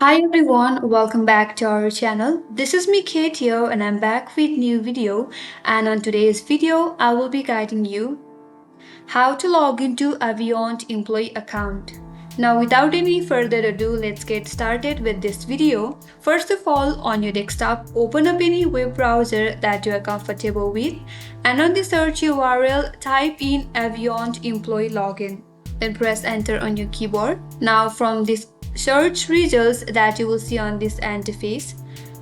Hi everyone, welcome back to our channel. This is me Kate here and I'm back with new video, and on today's video I will be guiding you how to log into Avionte employee account. Now without any further ado, let's get started with this video. First of all, on your desktop, open up any web browser that you are comfortable with, and on the search URL type in Avionte employee login. Then press enter on your keyboard. Now from this search results that you will see on this interface,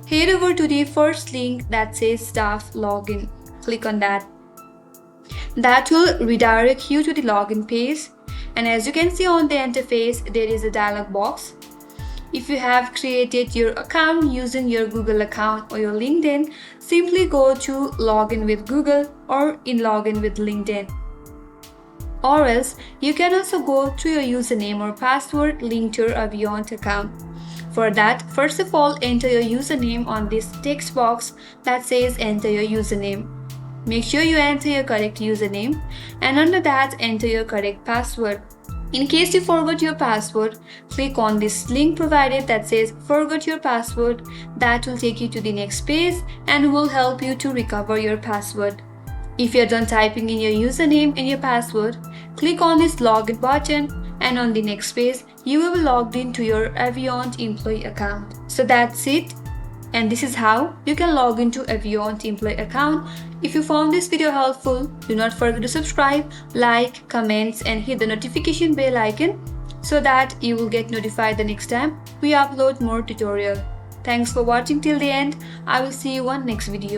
head over to the first link that says staff login. Click on that. That will redirect you to the login page, and as you can see on the interface, there is a dialog box. If you have created your account using your Google account or your LinkedIn, simply go to login with Google or in login with LinkedIn. Or else, you can also go to your username or password linked to your Avionte account. For that, first of all, enter your username on this text box that says enter your username. Make sure you enter your correct username, and under that, enter your correct password. In case you forgot your password, click on this link provided that says forgot your password. That will take you to the next page and will help you to recover your password. If you're done typing in your username and your password, click on this login button, and on the next page, you will be logged into your Avionte employee account. So that's it. And this is how you can log into Avionte employee account. If you found this video helpful, do not forget to subscribe, like, comments, and hit the notification bell icon so that you will get notified the next time we upload more tutorial. Thanks for watching till the end. I will see you on next video.